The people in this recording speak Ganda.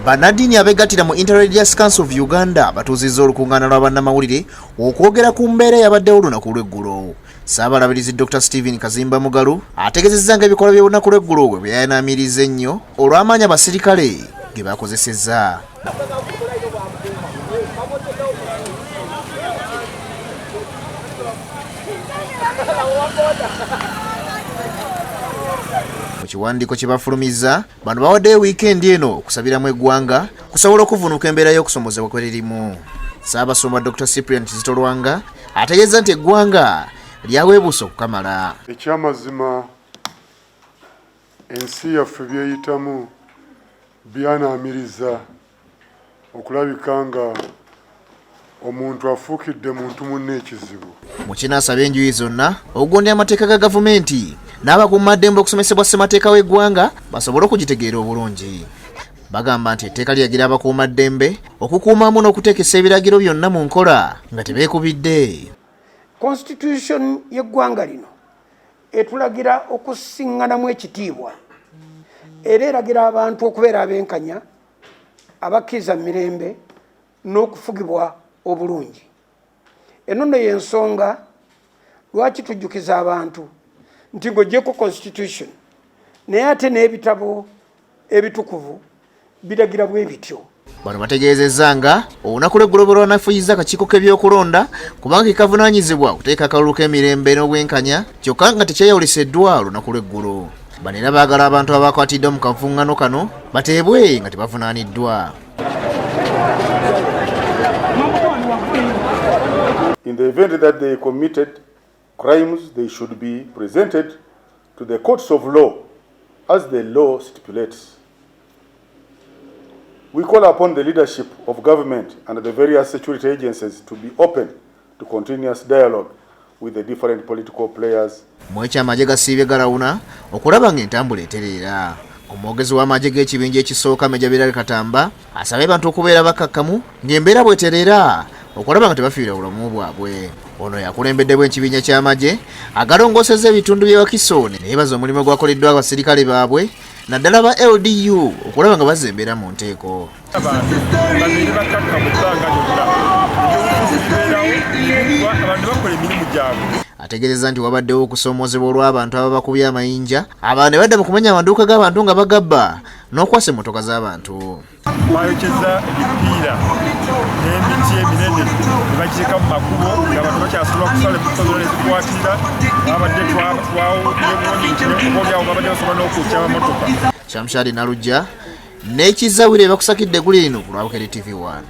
Banadini abegattira mu Interreligious Council of Uganda batuuzizza olukungaana lwa bannamawulire okwogera ku mbeera yabaddewo olunaku lw'eggulo. Ssaabalabirizi Dr. Stephen Kazimba Mugalu ategeezezza ng'ebikolwa by'olunaku lw'eggulo bwe byayanaamiriza ennyo olw'amaanyi abasirikale ge bakozesezza. Mu kiwandiiko kye bafulumizza, bano bawaddeyo wiikendi eno okusabiramu eggwanga kusobola okuvunuka embeera y'okusomozebwa kwe lirimu. Ssaabasumba Dr. Cyprian Kizito Lwanga ategeeza nti eggwanga lyaweebuusa okukamala. Ekyamazima ensi yaffe byeyitamu byanaamiriza okulabika nga omuntu afuukidde muntu munne ekizibu. Mu kinaasaba enjuyi zonna okugondera amateeka ga gavumenti n'abakuumaddembe okusomesebwa ssemateeka w'eggwanga basobole okugitegeera obulungi. Bagamba nti etteeka lyagira abakuumaddembe okukuumamu n'okuteekesa ebiragiro byonna mu nkola nga tebeekubidde. Constitution y'eggwanga lino etulagira okusiŋŋanamu ekitiibwa era eragira abantu okubeera abenkanya abakkiriza mirembe n'okufugibwa obulungi. Eno nno y'ensonga lwaki tujjukiza abantu nti ng'oggyeko constitution naye ate n'ebitabo ebitukuvu biragira bwe bityo. Bano bategeezezza nga olunaku lw'eggulo bwe lwanafuyiza akakiiko k'ebyokulonda kubanga kikavunaanyizibwa okuteeka akalulu k'emirembe n'obwenkanya kyokka nga tekyeyawuliseddwa olunaku lw'eggulo. Bano era baagala abantu abakwatiddwa mu kavuŋŋaano kano bateebwe nga tebavunaaniddwa. In the event that they committed crimes, they should be presented to the courts of law as the law stipulates. We call upon the leadership of government and the various security agencies to be open to continuous dialogue with the different political players. Mw'ekyamagye gasiibye galawuna okulaba ng'entambula etereera. Omwogezi w'amagye g'ekibinja ekisooka Meja Birali Katamba asabye abantu okubeera bakkakkamu ng'embeera bw'etereera okulaba nga tebafiirwa bulamu bwabwe. Ono yakulembeddemu ekibinja ky'amagye agalongoosezza ebitundu by'e Wakiso ne yeebaza omulimu gwakoleddwa abasirikale baabwe naddala ba LDU okulaba nga bazza embeera mu nteeko. Ategeezezza nti wabaddewo okusoomoozebwa olw'abantu ababakubye amayinja abantu ne badda mu kumenya amaduuka g'abantu nga bagabba n'okwasa emmotoka z'abantu. Bayokeza ebipiira n'emiti eminene ne bagiika mu makubo ng'abantu bakyasobola okusala embuto ezikwatirira babadde twawulyemuolyawo babadde basobola n'okukya amamotoka. Shamshadi Nalujja n'ekizawire bakusakidde eggulu lino ku lwa Bukedde TV 1.